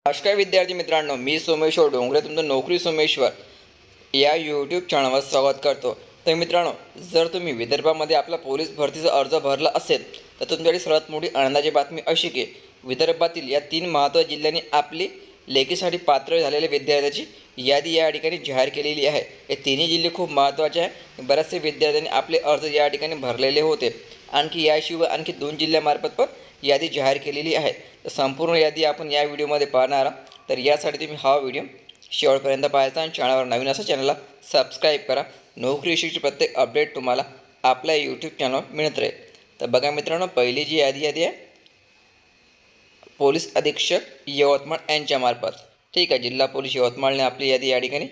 नमस्कार विद्यार्थी मित्रांनो, मी सोमेश्वर डोंगरे तुमचं नोकरी सोमेश्वर या यूट्यूब चॅनलवर स्वागत करतो। तर मित्रांनो, जर तुम्ही विदर्भामध्ये आपला पोलीस भरतीचा अर्ज भरला असेल तर तुमच्यासाठी सर्वात मोठी आनंदाची बातमी अशी की विदर्भातील या 3 महत्त्वाच्या जिल्ह्यांनी आपली लेखीसाठी पात्र झालेल्या विद्यार्थ्यांची यादी या ठिकाणी जाहीर केलेली आहे। हे तिन्ही जिल्हे खूप महत्त्वाचे आहे। बरेचसे विद्यार्थ्यांनी आपले अर्ज या ठिकाणी भरलेले होते। आणखी याशिवाय आणखी 2 जिल्ह्यांमार्फत पण यादी जाहीर केलेली आहे। तर संपूर्ण यादी आपण या व्हिडिओमध्ये पाहणार आहोत। तर यासाठी तुम्ही हा व्हिडिओ शेवटपर्यंत पाहायचा आणि चॅनलवर नवीन असा चॅनलला सबस्क्राईब करा। नोकरीविषयीची प्रत्येक अपडेट तुम्हाला आपल्या यूट्यूब चॅनलवर मिळत राहील। तर बघा मित्रांनो, पहिली जी यादी आहे पोलीस अधीक्षक यवतमाळ यांच्यामार्फत, ठीक आहे। जिल्हा पोलीस यवतमाळने आपली यादी या ठिकाणी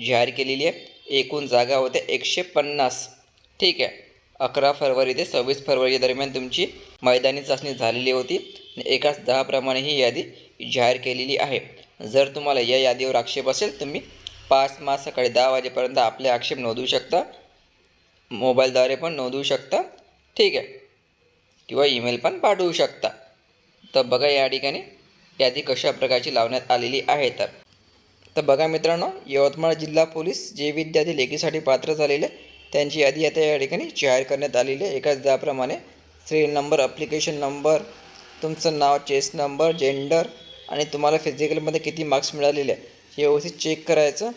जाहीर केलेली आहे। एकूण जागा होत्या 150, ठीक आहे। 11 फरवरी ते 26 फरवरी दरम्यान तुमची मैदानी चाचणी झालेली होती। 1:10 प्रमाणे ही यादी जाहीर केलेली आहे। जर तुम्हाला या यादीवर आक्षेप असेल तुम्ही 5 मार्च सकाळी 10 वाजेपर्यंत आपले आक्षेप नोंदवू शकता। मोबाईलद्वारे पण नोंदवू शकता, ठीक आहे, किंवा ईमेल पण पाठवू शकता। तर बघा या ठिकाणी यादी कशा प्रकारची लावण्यात आलेली आहे। तर बघा मित्रांनो, यवतमाळ जिल्हा पोलीस जे विद्यार्थी लेखीसाठी पात्र झालेले त्यांची यादी आता या ठिकाणी जाहीर करण्यात आलेली आहे। एकाच दहाप्रमाणे सिरियल नंबर, ॲप्लिकेशन नंबर, तुमचं नाव, चेस नंबर, जेंडर आणि तुम्हाला फिजिकलमध्ये किती मार्क्स मिळालेले आहे हे व्यवस्थित चेक करायचं।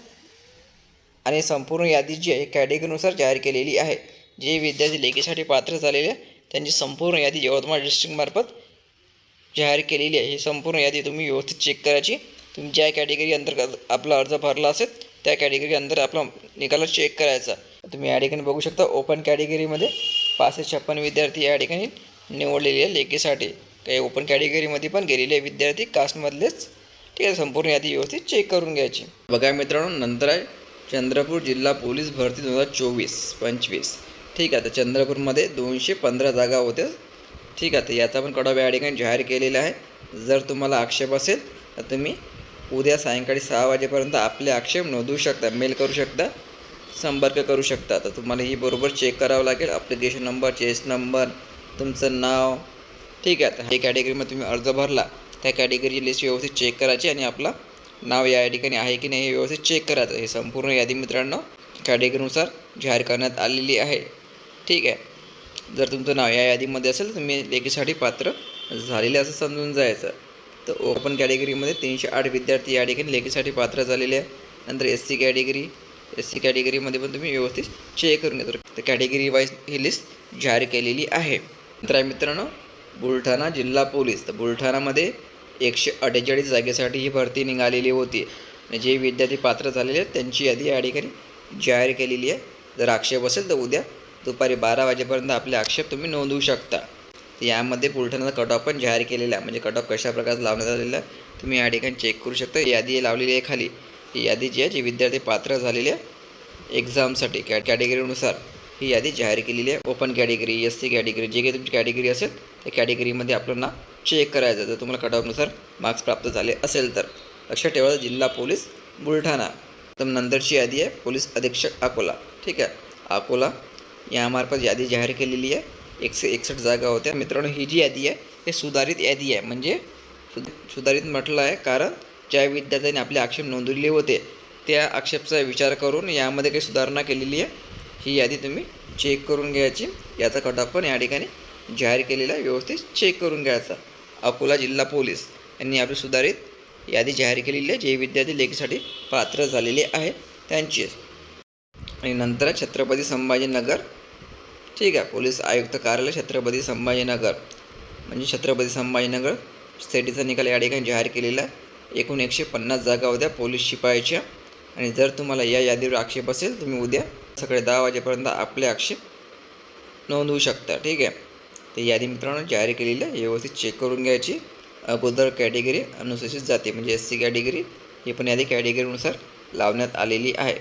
आणि संपूर्ण यादी जी आहे कॅटेगरीनुसार जाहीर केलेली आहे। जे विद्यार्थी लेखीसाठी पात्र झालेले त्यांची संपूर्ण यादी यवतमाळ डिस्ट्रिक्टमार्फत जाहीर केलेली आहे। ही संपूर्ण यादी तुम्ही व्यवस्थित चेक करायची। तुम्ही ज्या कॅटेगरी अंतर्गत आपला अर्ज भरला असेल त्या कॅटेगरी अंतर्गत आपला निकाल चेक करायचा। तुम्ही या ठिकाणी बघू शकता, ओपन कॅटेगरीमध्ये 556 विद्यार्थी या ठिकाणी निवडलेले आहे लेखीसाठी। काही ओपन कॅटेगरीमध्ये पण गेलेले विद्यार्थी कास्टमधलेच, ठीक आहे। संपूर्ण यादी व्यवस्थित चेक करून घ्यायची। बघा मित्रांनो, नंतर आहे चंद्रपूर जिल्हा पोलीस भरती 2024-25, ठीक आहे। तर चंद्रपूरमध्ये 215 जागा होत्या, ठीक आहे। तर याचा पण कट ऑफ या ठिकाणी जाहीर केलेला आहे। जर तुम्हाला आक्षेप असेल तर तुम्ही उद्या सायंकाळी 6 वाजेपर्यंत आपले आक्षेप नोंदवू शकता, मेल करू शकता, संपर्क करू शकता। तर तुम्हाला ही बरोबर चेक करावं लागेल। ॲप्लिकेशन नंबर, चेस नंबर, तुमचं नाव, ठीक आहे। तर हे कॅटेगरीमध्ये तुम्ही अर्ज भरला त्या कॅटेगरीची लिस्ट व्यवस्थित चेक करायची आणि आपलं नाव या ठिकाणी आहे की नाही हे व्यवस्थित चेक करायचं। हे संपूर्ण यादी मित्रांनो कॅटेगरीनुसार जाहीर करण्यात आलेली आहे, ठीक आहे। जर तुमचं नाव या यादीमध्ये असेल तर तुम्ही लेखीसाठी पात्र झालेले असं समजून जायचं। तर ओपन कॅटेगरीमध्ये 308 विद्यार्थी या ठिकाणी लेखीसाठी पात्र झालेले आहे। नंतर एस सी कॅटेगरीमध्ये पण तुम्ही व्यवस्थित चेक करून घ्या। तर कॅटेगरी वाईज ही लिस्ट जाहीर केलेली आहे। नंतर मित्रांनो, बुलढाणा जिल्हा पोलीस, तर बुलढाणामध्ये 148 जागेसाठी ही भरती निघालेली होती। जे विद्यार्थी पात्र झालेले आहेत त्यांची यादी या ठिकाणी जाहीर केलेली आहे। जर आक्षेप असेल तर उद्या दुपारी 12 वाजेपर्यंत आपले आक्षेप तुम्ही नोंदवू शकता। तर यामध्ये बुलढाणाचा कट ऑफ पण जाहीर केलेला आहे। म्हणजे कट ऑफ कशा प्रकारे लावण्यात आलेला आहे तुम्ही या ठिकाणी चेक करू शकता। यादी लावलेली आहे खाली। ही यादी जी आहे जे विद्यार्थी पात्र झालेले आहे एक्झामसाठी कॅटेगरीनुसार ही यादी जाहीर केलेली आहे। Open category, S C category, जे काही तुमची कॅटेगरी असेल त्या कॅटेगरीमध्ये आपलं नाव चेक करायचं जर तुम्हाला कट ऑफनुसार मार्क्स प्राप्त झाले असेल तर। लक्षात ठेवा, जिल्हा पोलीस बुलढाणा। तर नंतरची यादी आहे पोलीस अधीक्षक अकोला, ठीक आहे। अकोला यामार्फत यादी जाहीर केलेली आहे। 161 जागा होत्या। मित्रांनो, ही जी यादी आहे हे सुधारित यादी आहे। म्हणजे सुधारित म्हटलं आहे कारण ज्या विद्यार्थ्यांनी आपले आक्षेप नोंदवलेले होते त्या आक्षेपचा विचार करून यामध्ये काही सुधारणा केलेली आहे। ही यादी तुम्ही चेक करून घ्यायची। याचा कट ऑफ पण या ठिकाणी जाहीर केलेला आहे, व्यवस्थित चेक करून घ्यायचा। अकोला जिल्हा पोलीस यांनी आपली सुधारित यादी जाहीर केलेली आहे जे विद्यार्थी लेखीसाठी पात्र झालेले आहेत त्यांची। आणि नंतर छत्रपती संभाजीनगर, ठीक आहे। पोलीस आयुक्त कार्यालय छत्रपती संभाजीनगर, म्हणजे छत्रपती संभाजीनगर सिटीचा निकाल या ठिकाणी जाहीर केलेला आहे। एकूण 150 जागा होत्या पोलीस शिपायाच्या। आणि जर तुम्हाला या यादीवर आक्षेप असेल तुम्ही उद्या सकाळी 10 वाजेपर्यंत आपले आक्षेप नोंदवू शकता, ठीक आहे। तर यादी मित्रांनो जाहीर केलेली आहे, व्यवस्थित चेक करून घ्यायची। अगोदर कॅटेगरी अनुसूचित जाती म्हणजे एस सी कॅटेगरी ही पण यादी कॅटेगरीनुसार लावण्यात आलेली आहे।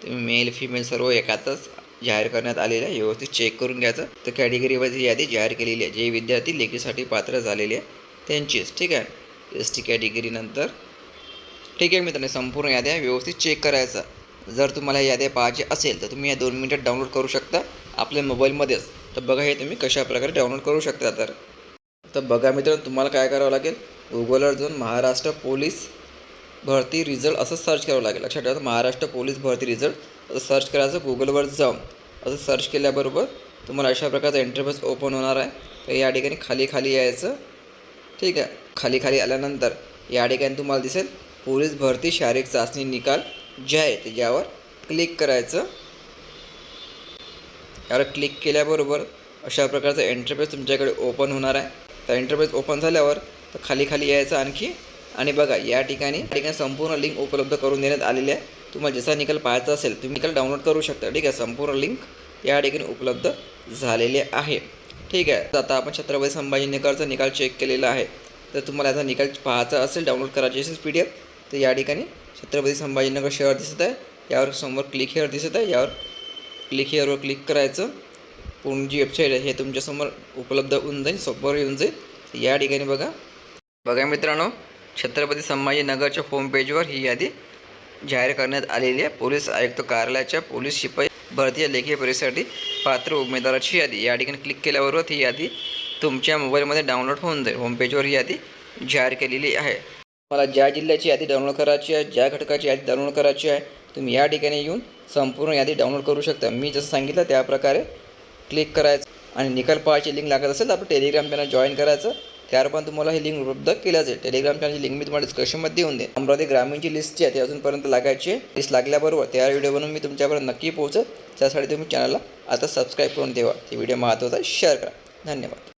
तुम्ही मेल फिमेल सर्व एकातच जाहीर करण्यात आलेलं आहे, व्यवस्थित चेक करून घ्यायचं। तर कॅटेगरी वाईज ही यादी जाहीर केलेली आहे जे विद्यार्थी लेखीसाठी पात्र झालेले आहे त्यांचीच, ठीक आहे। एस टी कॅटेगरी नंतर, ठीक आहे मित्रांनो, संपूर्ण याद्या व्यवस्थित चेक करायचा। जर तुम्हाला याद्या पाहायचे असेल तर तुम्ही या 2 मिनिटात डाउनलोड करू शकता आपल्या मोबाईलमध्येच। तर बघा हे तुम्ही कशा प्रकारे डाउनलोड करू शकता। तर बघा मित्रांनो, तुम्हाला काय करावं लागेल, गुगलवर जाऊन महाराष्ट्र पोलीस भरती रिझल्ट असं सर्च करावं लागेल. लक्षात ठेवा, महाराष्ट्र पोलीस भरती रिझल्ट असं सर्च करायचं गुगलवर जाऊन. असं सर्च केल्याबरोबर तुम्हाला अशा प्रकारचा इंटरफेस ओपन होणार आहे. तर या ठिकाणी खाली यायचं. ठीक आहे, खाली आल्यानंतर या ठिकाणी तुम्हाला दिसेल पोलीस भरती शारीरिक चाचणी निकाल जे आहे ते यावर क्लिक करायचं. यावर क्लिक केल्याबरोबर अशा प्रकारचा इंटरफेस तुमच्याकडे ओपन होणार आहे. तर इंटरफेस ओपन झाल्यावर तर खाली यायचं आणखी. आणि बघा या ठिकाणी संपूर्ण लिंक उपलब्ध करून देण्यात आलेली आहे. तुम्हाला जसा निकाल पाहायचा असेल तुम्ही निकाल डाउनलोड करू शकता. ठीक आहे, संपूर्ण लिंक या ठिकाणी उपलब्ध झालेले आहे. ठीक आहे, तर आता आपण छत्रपती संभाजीनगरचा निकाल चेक केलेला आहे. तर तुम्हाला याचा निकाल पाहायचा असेल, डाउनलोड करायची असेल PDF, तर या ठिकाणी छत्रपती संभाजीनगर शहर दिसत आहे. यावर समोर क्लिक हिअर दिसत आहे. यावर क्लिक हिअरवर क्लिक करायचं. पूर्ण जी वेबसाईट आहे हे तुमच्यासमोर उपलब्ध होऊन जाईल, समोर येऊन जाईल. या ठिकाणी बघा मित्रांनो, छत्रपती संभाजीनगरच्या होम पेजवर ही यादी जाहीर करण्यात आलेली आहे. पोलीस आयुक्त कार्यालयाच्या पोलीस शिपाई भरती लेखी परीक्षेसाठी पात्र उमेदवाराची यादी. या ठिकाणी क्लिक केल्याबरोबर ही यादी तुमच्या मोबाईलमध्ये डाउनलोड होऊन जाईल. होम पेजवर ही यादी जाहीर केलेली आहे. मला ज्या जिल्ह्याची यादी डाउनलोड करायची आहे, ज्या घटकाची यादी डाउनलोड करायची आहे, तुम्ही या ठिकाणी येऊन संपूर्ण यादी डाउनलोड करू शकता. मी जसं सांगितलं त्याप्रकारे क्लिक करायचं आणि निकाल पाहायची लिंक लागत असेल तर आपण टेलिग्राम चॅनल जॉईन करायचं. त्यावर पण तुम्हाला ही लिंक उपलब्ध केल्या जाईल. टेलिग्राम चॅनलची लिंक मी तुम्हाला डिस्क्रिप्शनमध्ये देऊन देईन. अमरावती ग्रामीणची लिस्ट जी आहे ती अजूनपर्यंत लागायची आहे. लिस्ट लागल्याबरोबर त्या व्हिडिओ बनवून मी तुमच्यापर्यंत नक्की पोहोचेल. त्यासाठी तुम्ही चॅनलला आता सबस्क्राईब करून ठेवा. ही व्हिडिओ महत्त्वाचा आहे, शेअर करा. धन्यवाद.